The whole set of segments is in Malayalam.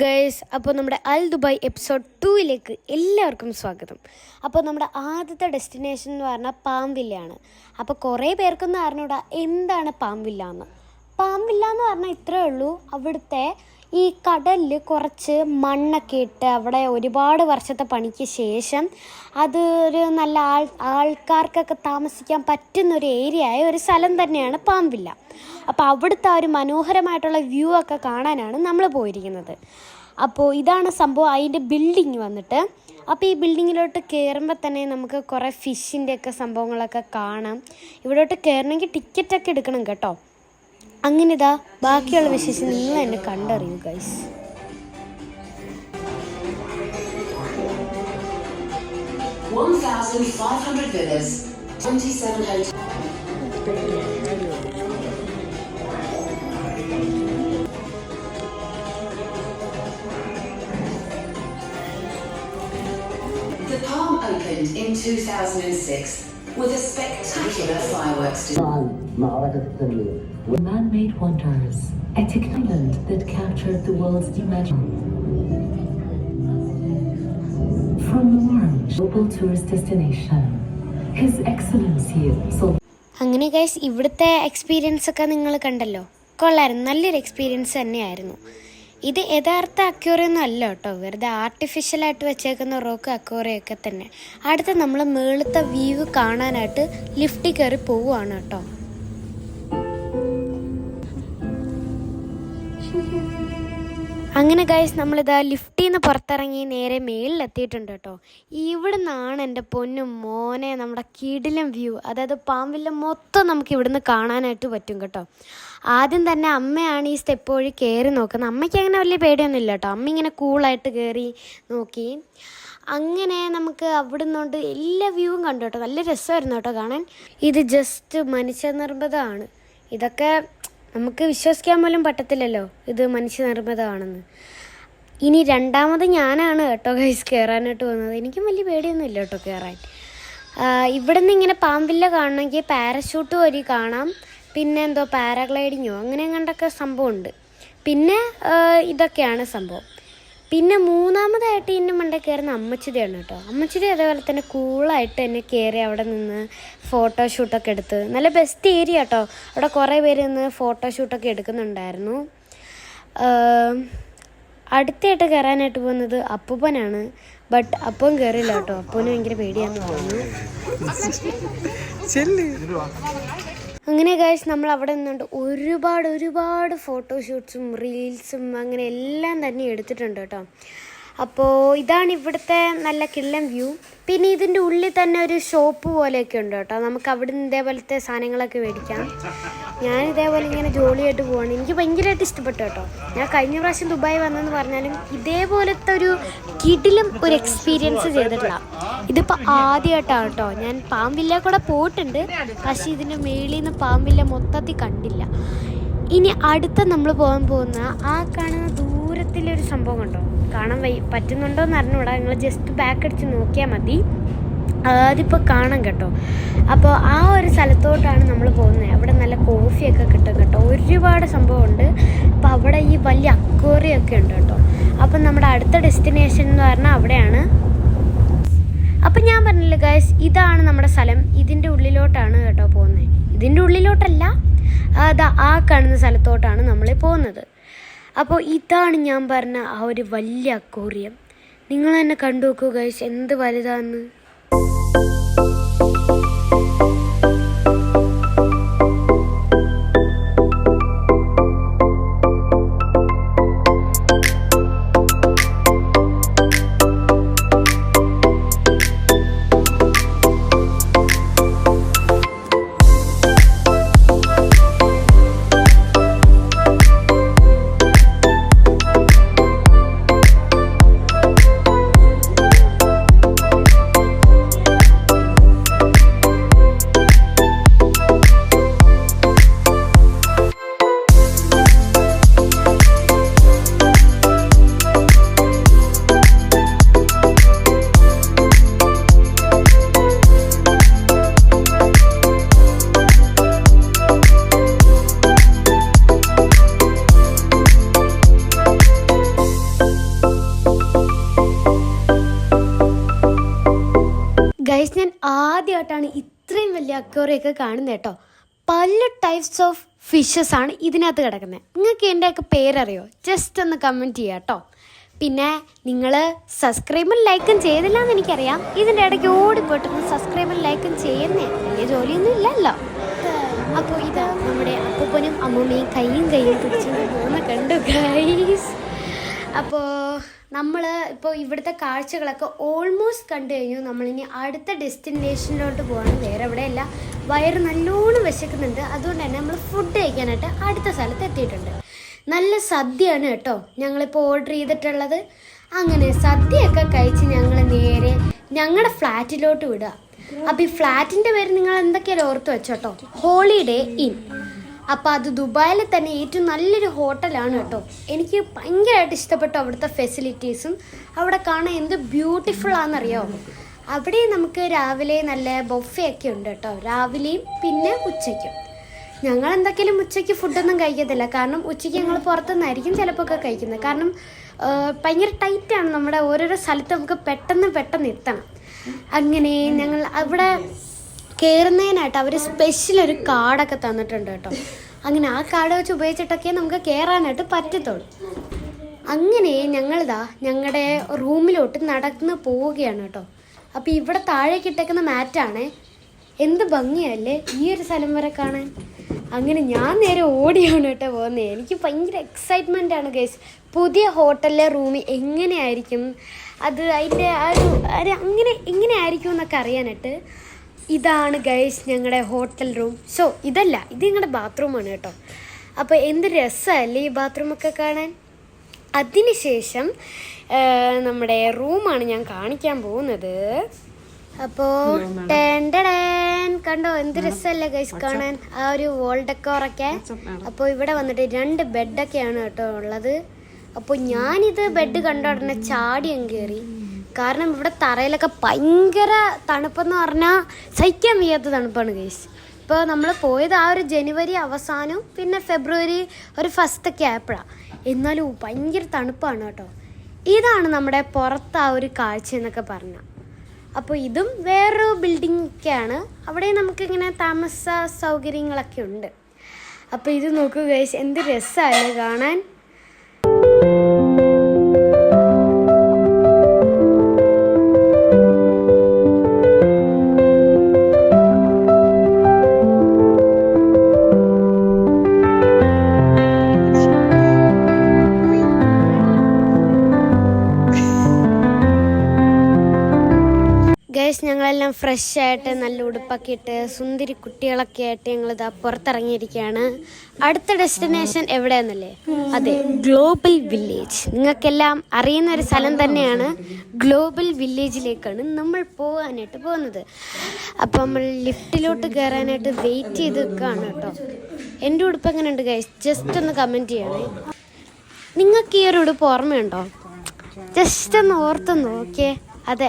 ഗൈസ്, അപ്പോൾ നമ്മുടെ അൽ ദുബായ് എപ്പിസോഡ് 2 എല്ലാവർക്കും സ്വാഗതം. അപ്പോൾ നമ്മുടെ ആദ്യത്തെ ഡെസ്റ്റിനേഷൻ എന്ന് പറഞ്ഞാൽ പാംവില്ലയാണ്. അപ്പോൾ കുറേ പേർക്കൊന്നും അറിഞ്ഞൂടാ എന്താണ് പാംവില്ല എന്ന്. പാംവില്ല എന്ന് പറഞ്ഞാൽ ഇത്രയേ ഉള്ളൂ, അവിടുത്തെ ഈ കടലിൽ കുറച്ച് മണ്ണൊക്കെ ഇട്ട് അവിടെ ഒരുപാട് വർഷത്തെ പണിക്ക് ശേഷം അത് ഒരു നല്ല ആൾക്കാർക്കൊക്കെ താമസിക്കാൻ പറ്റുന്നൊരു ഏരിയയായ ഒരു സ്ഥലം തന്നെയാണ് പാംവില്ല. അപ്പോൾ അവിടുത്തെ ആ ഒരു മനോഹരമായിട്ടുള്ള വ്യൂ ഒക്കെ കാണാനാണ് നമ്മൾ പോയിരിക്കുന്നത്. അപ്പോൾ ഇതാണ് സംഭവം, അതിൻ്റെ ബിൽഡിങ് വന്നിട്ട്. അപ്പോൾ ഈ ബിൽഡിങ്ങിലോട്ട് കയറുമ്പോൾ തന്നെ നമുക്ക് കുറേ ഫിഷിൻ്റെ ഒക്കെ സംഭവങ്ങളൊക്കെ കാണാം. ഇവിടോട്ട് കയറണമെങ്കിൽ ടിക്കറ്റൊക്കെ എടുക്കണം കേട്ടോ. അങ്ങനെ ഇതാ ബാക്കിയുള്ള വിശേഷം നിങ്ങൾ എന്നെ കണ്ടറിയൂ guys. The Palm opened in 2006 with a spectacular fireworks display. Man-made wonders, a island that captured the world's imagination. From warm global tourist destination, His Excellency. അങ്ങനെ ഗൈസ്, ഇവിടുത്തെ എക്സ്പീരിയൻസ് ഒക്കെ നിങ്ങൾ കണ്ടല്ലോ, കൊള്ളായിരുന്നു, നല്ലൊരു എക്സ്പീരിയൻസ് തന്നെയായിരുന്നു. ഇത് യഥാർത്ഥ അക്വേറിയൊന്നും അല്ല കേട്ടോ, വെറുതെ ആർട്ടിഫിഷ്യലായിട്ട് വെച്ചേക്കുന്ന റോക്ക് അക്വേറിയൊക്കെ തന്നെ. അടുത്ത് നമ്മൾ മേളത്തെ വ്യൂ കാണാനായിട്ട് ലിഫ്റ്റിൽ കയറി പോവുകയാണ് കേട്ടോ. അങ്ങനെ ഗൈസ്, നമ്മളിതാ ലിഫ്റ്റിൽ നിന്ന് പുറത്തിറങ്ങി നേരെ മേളിലെത്തിയിട്ടുണ്ട് കേട്ടോ. ഇവിടെ നിന്നാണ് എൻ്റെ പൊന്നും മോനെ നമ്മുടെ കിടിലം വ്യൂ, അതായത് പാംവില്ല മൊത്തം നമുക്ക് ഇവിടുന്ന് കാണാനായിട്ട് പറ്റും കേട്ടോ. ആദ്യം തന്നെ അമ്മയാണ് ഈ സ്റ്റെപ്പ് വഴി കയറി നോക്കുന്നത്. അമ്മയ്ക്ക് അങ്ങനെ വലിയ പേടിയൊന്നുമില്ല കേട്ടോ, അമ്മ ഇങ്ങനെ കൂളായിട്ട് കയറി നോക്കി. അങ്ങനെ നമുക്ക് അവിടെ നിന്നുകൊണ്ട് എല്ലാ വ്യൂവും കണ്ടു കേട്ടോ. നല്ല രസമായിരുന്നു കേട്ടോ കാണാൻ. ഇത് ജസ്റ്റ് മനുഷ്യനിർമ്മിതമാണ്. ഇതൊക്കെ നമുക്ക് വിശ്വസിക്കാൻ പോലും പറ്റത്തില്ലല്ലോ ഇത് മനുഷ്യനിർമ്മിതമാണെന്ന്. ഇനി രണ്ടാമത് ഞാനാണ് കേട്ടോ ഗൈസ് കയറാനായിട്ട് വന്നത്. എനിക്കും വലിയ പേടിയൊന്നും ഇല്ല കേട്ടോ കയറാൻ. ഇവിടെ നിന്ന് ഇങ്ങനെ പാംവില്ല കാണണമെങ്കിൽ പാരഷൂട്ട് വഴി കാണാം, പിന്നെ എന്തോ പാരാഗ്ലൈഡിങ്ങോ അങ്ങനെ കണ്ടൊക്കെ സംഭവമുണ്ട്. പിന്നെ ഇതൊക്കെയാണ് സംഭവം. പിന്നെ മൂന്നാമതായിട്ട് ഇതിൻ്റെ മണ്ടേ കയറുന്ന അമ്മച്ചിതയാണ് കേട്ടോ. അമ്മച്ചിത അതേപോലെ തന്നെ കൂളായിട്ട് തന്നെ കയറി അവിടെ നിന്ന് ഫോട്ടോഷൂട്ടൊക്കെ എടുത്ത്, നല്ല ബെസ്റ്റ് ഏരിയ കേട്ടോ. അവിടെ കുറേ പേര് നിന്ന് ഫോട്ടോഷൂട്ടൊക്കെ എടുക്കുന്നുണ്ടായിരുന്നു. അടുത്തായിട്ട് കയറാനായിട്ട് പോകുന്നത് അപ്പൂപ്പനാണ്. ബട്ട് അപ്പം കയറില്ല കേട്ടോ, അപ്പൂന് ഭയങ്കര പേടിയാന്ന് തോന്നുന്നു. അങ്ങനെ ഗൈസ്, നമ്മൾ അവിടെ നിന്നുകൊണ്ട് ഒരുപാട് ഫോട്ടോഷൂട്ട്സും റീൽസും അങ്ങനെ എല്ലാം തന്നെ എടുത്തിട്ടുണ്ട് കേട്ടോ. അപ്പോൾ ഇതാണ് ഇവിടുത്തെ നല്ല കിള്ളൻ വ്യൂ. പിന്നെ ഇതിൻ്റെ ഉള്ളിൽ തന്നെ ഒരു ഷോപ്പ് പോലെയൊക്കെ ഉണ്ട് കേട്ടോ. നമുക്ക് അവിടെ നിന്ന് ഇതേപോലത്തെ സാധനങ്ങളൊക്കെ മേടിക്കാം. ഞാൻ ഇതേപോലെ ഇങ്ങനെ ജോളിയായിട്ട് പോവാണ്. എനിക്ക് ഭയങ്കരമായിട്ട് ഇഷ്ടപ്പെട്ടു കേട്ടോ. ഞാൻ കഴിഞ്ഞ പ്രാവശ്യം ദുബായ് വന്നെന്ന് പറഞ്ഞാലും ഇതേപോലത്തെ ഒരു കിടിലും ഒരു എക്സ്പീരിയൻസ് ചെയ്തിട്ടില്ല. ഇതിപ്പോൾ ആദ്യമായിട്ടാണ് കേട്ടോ. ഞാൻ പാംവില്ല കൂടെ പോയിട്ടുണ്ട്, പക്ഷേ ഇതിൻ്റെ മേളിൽ നിന്ന് പാംവില്ല മൊത്തത്തിൽ കണ്ടില്ല. ഇനി അടുത്ത നമ്മൾ പോകാൻ പോകുന്ന ആ കാണുന്ന ദൂരത്തിലൊരു സംഭവം കണ്ടോ, കാണാൻ പറ്റുന്നുണ്ടോ എന്ന് അറിഞ്ഞൂടാ, നിങ്ങൾ ജസ്റ്റ് ബാക്ക് അടിച്ച് നോക്കിയാൽ മതി, അതിപ്പോൾ കാണാം കേട്ടോ. അപ്പോൾ ആ ഒരു സ്ഥലത്തോട്ടാണ് നമ്മൾ പോകുന്നത്. അവിടെ നല്ല കോഫിയൊക്കെ കിട്ടും കേട്ടോ, ഒരുപാട് സംഭവമുണ്ട്. അപ്പോൾ അവിടെ ഈ വലിയ അക്വേറിയൊക്കെ ഉണ്ട് കേട്ടോ. അപ്പം നമ്മുടെ അടുത്ത ഡെസ്റ്റിനേഷൻ എന്ന് പറഞ്ഞാൽ അവിടെയാണ്. അപ്പം ഞാൻ പറഞ്ഞില്ലേ ഗൈസ്, ഇതാണ് നമ്മുടെ സ്ഥലം. ഇതിൻ്റെ ഉള്ളിലോട്ടാണ് കേട്ടോ പോകുന്നത്. ഇതിൻ്റെ ഉള്ളിലോട്ടല്ല, ആ കാണുന്ന സ്ഥലത്തോട്ടാണ് നമ്മൾ പോകുന്നത്. അപ്പോൾ ഇതാണ് ഞാൻ പറഞ്ഞ ആ ഒരു വലിയ അക്വേറിയം. നിങ്ങൾ തന്നെ കണ്ടു നോക്കൂ ഗൈസ്, എന്ത് വലുതാന്ന്. ഗൈസ് ഞാൻ ആദ്യമായിട്ടാണ് ഇത്രയും വലിയ അക്വേറിയൊക്കെ കാണുന്നത് കേട്ടോ. പല ടൈപ്സ് ഓഫ് ഫിഷസ് ആണ് ഇതിനകത്ത് കിടക്കുന്നത്. നിങ്ങൾക്ക് എൻ്റെയൊക്കെ പേരറിയോ? ജസ്റ്റ് ഒന്ന് കമൻറ്റ് ചെയ്യുക കേട്ടോ. പിന്നെ നിങ്ങൾ സബ്സ്ക്രൈബും ലൈക്കും ചെയ്തില്ല എന്ന് എനിക്കറിയാം. ഇതിൻ്റെ ഇടയ്ക്ക് ഓടിപ്പോയിട്ടൊന്ന് സബ്സ്ക്രൈബും ലൈക്കും ചെയ്യുന്നേ വലിയ ജോലിയൊന്നും ഇല്ലല്ലോ. അപ്പോൾ ഇതാ നമ്മുടെ അപ്പൂപ്പനും അമ്മൂമ്മയും കയ്യും പിടിച്ചുകൊണ്ട് പോകുന്ന കണ്ടു ഗൈസ്. അപ്പോൾ നമ്മൾ ഇപ്പോൾ ഇവിടുത്തെ കാഴ്ചകളൊക്കെ ഓൾമോസ്റ്റ് കണ്ടു കഴിഞ്ഞു. നമ്മളിനി അടുത്ത ഡെസ്റ്റിനേഷനിലോട്ട് പോവാണ്. വേറെ എവിടെയല്ല, വയറ് നല്ലോണം വിശക്കുന്നുണ്ട്. അതുകൊണ്ട് തന്നെ നമ്മൾ ഫുഡ് കഴിക്കാനായിട്ട് അടുത്ത സ്ഥലത്ത് എത്തിയിട്ടുണ്ട്. നല്ല സദ്യയാണ് കേട്ടോ ഞങ്ങളിപ്പോൾ ഓർഡർ ചെയ്തിട്ടുള്ളത്. അങ്ങനെ സദ്യയൊക്കെ കഴിച്ച് ഞങ്ങൾ നേരെ ഞങ്ങളുടെ ഫ്ലാറ്റിലോട്ട് വിടുക. അപ്പോൾ ഈ ഫ്ലാറ്റിൻ്റെ പേര് നിങ്ങൾ എന്തൊക്കെയാണ് ഓർത്ത് വെച്ചോട്ടോ, ഹോളിഡേ ഇൻ. അപ്പോൾ അത് ദുബായിൽ തന്നെ ഏറ്റവും നല്ലൊരു ഹോട്ടലാണ് കേട്ടോ. എനിക്ക് ഭയങ്കരമായിട്ട് ഇഷ്ടപ്പെട്ടു അവിടുത്തെ ഫെസിലിറ്റീസും. അവിടെ കാണാൻ എന്ത് ബ്യൂട്ടിഫുൾ ആണെന്നറിയാമോ. അവിടെ നമുക്ക് രാവിലെ നല്ല ബൊഫേ ഒക്കെ ഉണ്ട് കേട്ടോ, രാവിലെയും പിന്നെ ഉച്ചയ്ക്കും. ഞങ്ങൾ എന്തൊക്കെയാലും ഉച്ചയ്ക്ക് ഫുഡൊന്നും കഴിക്കത്തില്ല, കാരണം ഉച്ചയ്ക്ക് ഞങ്ങൾ പുറത്തുനിന്നായിരിക്കും ചിലപ്പോൾ ഒക്കെ കഴിക്കുന്നത്. കാരണം ഭയങ്കര ടൈറ്റാണ്, നമ്മുടെ ഓരോരോ സ്ഥലത്ത് നമുക്ക് പെട്ടെന്ന് എത്തണം. അങ്ങനെ ഞങ്ങൾ അവിടെ കയറുന്നതിനായിട്ട് അവർ സ്പെഷ്യൽ ഒരു കാർഡൊക്കെ തന്നിട്ടുണ്ട് കേട്ടോ. അങ്ങനെ ആ കാർഡ് വെച്ച് ഉപയോഗിച്ചിട്ടൊക്കെ നമുക്ക് കയറാനായിട്ട് പറ്റത്തുള്ളൂ. അങ്ങനെ ഞങ്ങളിതാ ഞങ്ങളുടെ റൂമിലോട്ട് നടന്ന് പോവുകയാണ് കേട്ടോ. അപ്പോൾ ഇവിടെ താഴേക്ക് ഇട്ടേക്കുന്ന മാറ്റാണ്. എന്ത് ഭംഗിയല്ലേ ഈ ഒരു സ്ഥലം വരെ കാണാൻ. അങ്ങനെ ഞാൻ നേരെ ഓടിയാണ് കേട്ടോ പോകുന്നത്. എനിക്ക് ഭയങ്കര എക്സൈറ്റ്മെൻ്റ് ആണ് ഗൈസ്. പുതിയ ഹോട്ടലിലെ റൂമിൽ എങ്ങനെയായിരിക്കും അത്, അതിൻ്റെ ആ ഒരു എങ്ങനെ ആയിരിക്കും എന്നൊക്കെ അറിയാനായിട്ട്. ഇതാണ് ഗൈസ് ഞങ്ങളുടെ ഹോട്ടൽ റൂം. സോ ഇതല്ല, ഇത് ഞങ്ങളുടെ ബാത്റൂമാണ് കേട്ടോ. അപ്പോൾ എന്ത് രസമല്ലേ ഈ ബാത്റൂമൊക്കെ കാണാൻ. അതിനുശേഷം നമ്മുടെ റൂമാണ് ഞാൻ കാണിക്കാൻ പോകുന്നത്. അപ്പോൾ കണ്ടോ എന്ത് രസമല്ലേ ഗൈസ് കാണാൻ, ആ ഒരു വോൾ ഡെക്കോറൊക്കെ. അപ്പോൾ ഇവിടെ വന്നിട്ട് 2 ബെഡൊക്കെയാണ് കേട്ടോ ഉള്ളത്. അപ്പോൾ ഞാനിത് ബെഡ് കണ്ട ഉടനെ ചാടിയും കയറി. കാരണം ഇവിടെ തറയിലൊക്കെ ഭയങ്കര തണുപ്പെന്ന് പറഞ്ഞാൽ സഹിക്കാൻ വയ്യാത്ത തണുപ്പാണ് ഗൈസ്. ഇപ്പോൾ നമ്മൾ പോയത് ആ ഒരു ജനുവരി അവസാനവും പിന്നെ ഫെബ്രുവരി ഒരു ഫസ്റ്റൊക്കെ ആയപ്പോഴാണ്. എന്നാലും ഭയങ്കര തണുപ്പാണ് കേട്ടോ. ഇതാണ് നമ്മുടെ പുറത്ത് ആ ഒരു കാഴ്ച എന്നൊക്കെ പറഞ്ഞാൽ. അപ്പോൾ ഇതും വേറൊരു ബിൽഡിംഗ് ഒക്കെയാണ്. അവിടെ നമുക്കിങ്ങനെ താമസ സൗകര്യങ്ങളൊക്കെ ഉണ്ട്. അപ്പോൾ ഇത് നോക്കൂ ഗൈസ്, എന്ത് രസമല്ലേ കാണാൻ. ഗൈസ് ഞങ്ങളെല്ലാം ഫ്രഷ് ആയിട്ട് നല്ല ഉടുപ്പൊക്കെ ഇട്ട് സുന്ദരി കുട്ടികളൊക്കെ ആയിട്ട് ഞങ്ങളിതാ പുറത്തിറങ്ങിയിരിക്കുകയാണ്. അടുത്ത ഡെസ്റ്റിനേഷൻ എവിടെയാണെന്നല്ലേ? അതെ, ഗ്ലോബൽ വില്ലേജ്. നിങ്ങൾക്കെല്ലാം അറിയുന്ന ഒരു സ്ഥലം തന്നെയാണ്. ഗ്ലോബൽ വില്ലേജിലേക്കാണ് നമ്മൾ പോകാനായിട്ട് പോകുന്നത്. അപ്പോൾ നമ്മൾ ലിഫ്റ്റിലോട്ട് കയറാനായിട്ട് വെയിറ്റ് ചെയ്ത് നിൽക്കുകയാണ് കേട്ടോ. എൻ്റെ ഉടുപ്പ് എങ്ങനെയുണ്ട് ഗൈസ്? ജസ്റ്റ് ഒന്ന് കമൻറ്റ് ചെയ്യണേ. നിങ്ങൾക്ക് ഈ ഒരു ഉടുപ്പ് ഓർമ്മയുണ്ടോ? ജസ്റ്റ് ഒന്ന് ഓർത്ത് നോക്കിയേ. അതെ,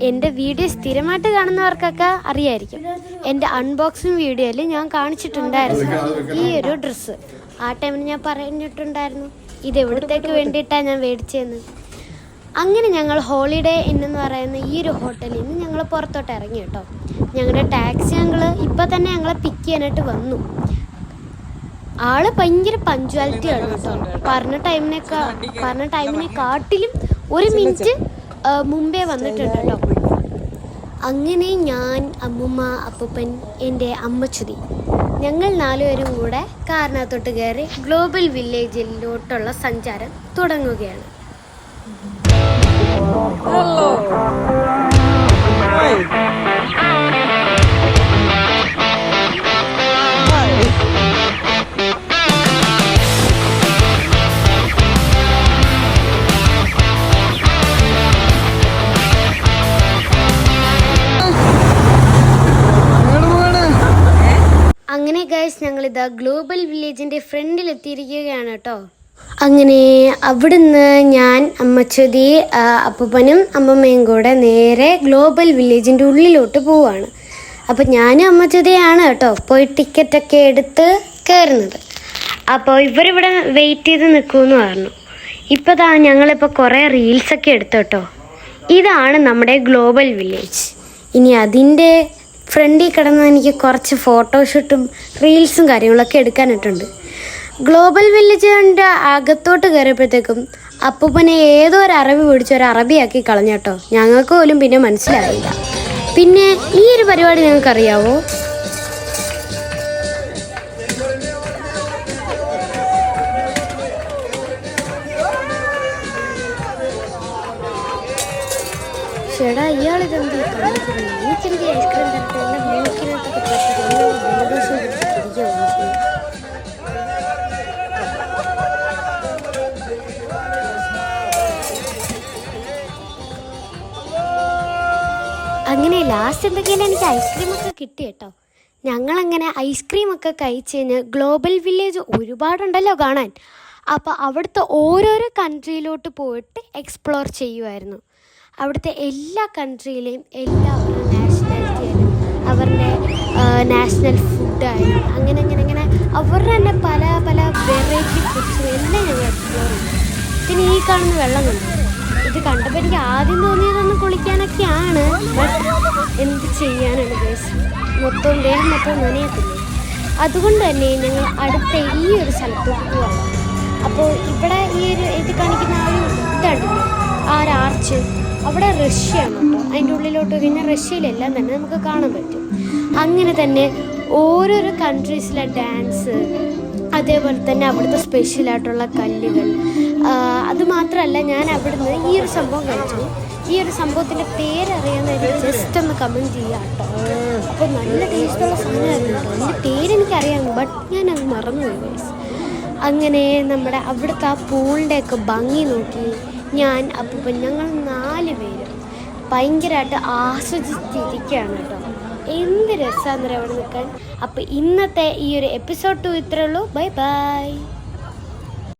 എൻ്റെ വീഡിയോ സ്ഥിരമായിട്ട് കാണുന്നവർക്കൊക്കെ അറിയായിരിക്കും. എൻ്റെ അൺബോക്സിങ് വീഡിയോയിൽ ഞാൻ കാണിച്ചിട്ടുണ്ടായിരുന്നു ഈ ഒരു ഡ്രസ്സ്. ആ ടൈമിൽ ഞാൻ പറഞ്ഞിട്ടുണ്ടായിരുന്നു ഇത് എവിടത്തേക്ക് വേണ്ടിയിട്ടാണ് ഞാൻ മേടിച്ചതെന്ന്. അങ്ങനെ ഞങ്ങൾ ഹോളിഡേ ഇൻ എന്ന് പറയുന്ന ഈ ഒരു ഹോട്ടലിൽ നിന്ന് ഞങ്ങൾ പുറത്തോട്ട് ഇറങ്ങി കേട്ടോ. ഞങ്ങളുടെ ടാക്സി ഇപ്പം തന്നെ ഞങ്ങളെ പിക്ക് ചെയ്യാനായിട്ട് വന്നു. ആള് ഭയങ്കര പഞ്ച്വാലിറ്റിയാണ് കേട്ടോ. പറഞ്ഞ ടൈമിനെക്കാട്ടിലും 1 മിനിറ്റ് മുമ്പേ വന്നിട്ടുണ്ട് കേട്ടോ. അങ്ങനെ ഞാൻ, അമ്മുമ്മ, അപ്പൂപ്പൻ, എൻ്റെ അമ്മച്ചുതി, ഞങ്ങൾ 4 പേരും കൂടെ കാറിനകത്തോട്ട് കയറി ഗ്ലോബൽ വില്ലേജിലോട്ടുള്ള സഞ്ചാരം തുടങ്ങുകയാണ്. അങ്ങനെ ഗൈസ് ഞങ്ങളിതാ ഗ്ലോബൽ വില്ലേജിൻ്റെ ഫ്രണ്ടിൽ എത്തിയിരിക്കുകയാണ് കേട്ടോ. അങ്ങനെ അവിടുന്ന് ഞാൻ, അമ്മച്ചുതി, അപ്പൂപ്പനും അമ്മമ്മയും കൂടെ നേരെ ഗ്ലോബൽ വില്ലേജിൻ്റെ ഉള്ളിലോട്ട് പോവുകയാണ്. അപ്പോൾ ഞാനും അമ്മച്ചുതിയാണ് കേട്ടോ പോയി ടിക്കറ്റൊക്കെ എടുത്ത് കയറുന്നത്. അപ്പോൾ ഇവരിവിടെ വെയിറ്റ് ചെയ്ത് നിൽക്കുമെന്ന് പറഞ്ഞു. ഞങ്ങളിപ്പോൾ കുറേ റീൽസൊക്കെ എടുത്തു കേട്ടോ. ഇതാണ് നമ്മുടെ ഗ്ലോബൽ വില്ലേജ്. ഇനി അതിൻ്റെ ഫ്രണ്ടിൽ കിടന്ന് എനിക്ക് കുറച്ച് ഫോട്ടോഷൂട്ടും റീൽസും കാര്യങ്ങളൊക്കെ എടുക്കാനായിട്ടുണ്ട്. ഗ്ലോബൽ വില്ലേജിൻ്റെ അകത്തോട്ട് കയറിയപ്പോഴത്തേക്കും അപ്പൂപ്പനെ ഏതോ ഒരു അറബി പിടിച്ച് ഒരു അറബിയാക്കി കളഞ്ഞേട്ടോ. ഞങ്ങൾക്ക് പോലും പിന്നെ മനസ്സിലായില്ല. പിന്നെ ഈ ഒരു പരിപാടി നിങ്ങൾക്കറിയാവോ? ചേടാ ഇയാളിതെന്ത് എനിക്ക് ഐസ്ക്രീം തരട്ടെ എല്ലാം മൂക്കിനകത്തൊക്കെ ജലദോഷം പിടിച്ചിരിക്കുകയാണ്. അങ്ങനെ ലാസ്റ്റ് എന്തൊക്കെയാലും എനിക്ക് ഐസ്ക്രീമൊക്കെ കിട്ടി കേട്ടോ. ഞങ്ങളങ്ങനെ ഐസ്ക്രീമൊക്കെ കഴിച്ച് കഴിഞ്ഞ് ഗ്ലോബൽ വില്ലേജ് ഒരുപാടുണ്ടല്ലോ കാണാൻ. അപ്പോൾ അവിടുത്തെ ഓരോരോ കൺട്രിയിലോട്ട് പോയിട്ട് എക്സ്പ്ലോർ ചെയ്യുമായിരുന്നു. അവിടുത്തെ എല്ലാ കൺട്രിയിലെയും എല്ലാവരുടെ നാഷണാലിറ്റി ആയാലും അവരുടെ നാഷണൽ ഫുഡായാലും അങ്ങനെ അവരുടെ തന്നെ പല പല വെറൈറ്റി ഫുഡ്സും എല്ലാം ഞങ്ങൾ എക്സ്പ്ലോർ ചെയ്തു. പിന്നെ ഈ കാണുന്ന വെള്ളം കണ്ടു. ഇത് കണ്ടപ്പോൾ എനിക്ക് ആദ്യം തോന്നിയതൊന്ന് കുളിക്കാനൊക്കെയാണ്. ബട്ട് എന്ത് ചെയ്യാനാണ് ഗൈസ്, ദേഹം മൊത്തം നനയത്തില്ലേ. അതുകൊണ്ട് തന്നെ ഞങ്ങൾ അടുത്ത ഈ ഒരു സ്ഥലത്തോട്ട് പോവാണ്. അപ്പോൾ ഇവിടെ ഈ ഒരു ഇത് കാണിക്കുന്ന ആ ഒരു ഇതുണ്ടല്ലോ, ആ ഒരു ആർച്ച്, അവിടെ റഷ്യയാണ് കേട്ടോ. അതിൻ്റെ ഉള്ളിലോട്ട് കഴിഞ്ഞാൽ റഷ്യയിലെല്ലാം തന്നെ നമുക്ക് കാണാൻ പറ്റും. അങ്ങനെ തന്നെ ഓരോരോ കൺട്രീസിലെ ഡാൻസ്, അതേപോലെ തന്നെ അവിടുത്തെ സ്പെഷ്യലായിട്ടുള്ള കല്ലുകൾ. അതുമാത്രമല്ല, ഞാൻ അവിടുന്ന് ഈ ഒരു സംഭവം കഴിച്ചു. ഈ ഒരു സംഭവത്തിൻ്റെ പേരറിയാമെന്ന് ജസ്റ്റ് ഒന്ന് കമൻറ്റ് ചെയ്യുക കേട്ടോ. അപ്പോൾ നല്ല ടേസ്റ്റുള്ള സാധനമായിരുന്നു കേട്ടോ. അതിൻ്റെ പേരെനിക്കറിയാം, ബട്ട് ഞാനത് മറന്നുപോയി ഗൈസ്. അങ്ങനെ നമ്മുടെ അവിടുത്തെ ആ പൂളിൻ്റെയൊക്കെ ഭംഗി നോക്കി ഞാൻ അപ്പം ഞങ്ങൾ 4 പേരും ഭയങ്കരമായിട്ട് ആസ്വദിച്ചിരിക്കുകയാണ് കേട്ടോ. എന്ത് രസമാണെന്നറിയാം അവിടെ നിൽക്കാൻ. അപ്പോൾ ഇന്നത്തെ ഈ ഒരു എപ്പിസോഡ് 2 ഇത്രയേ ഉള്ളൂ. Bye bye.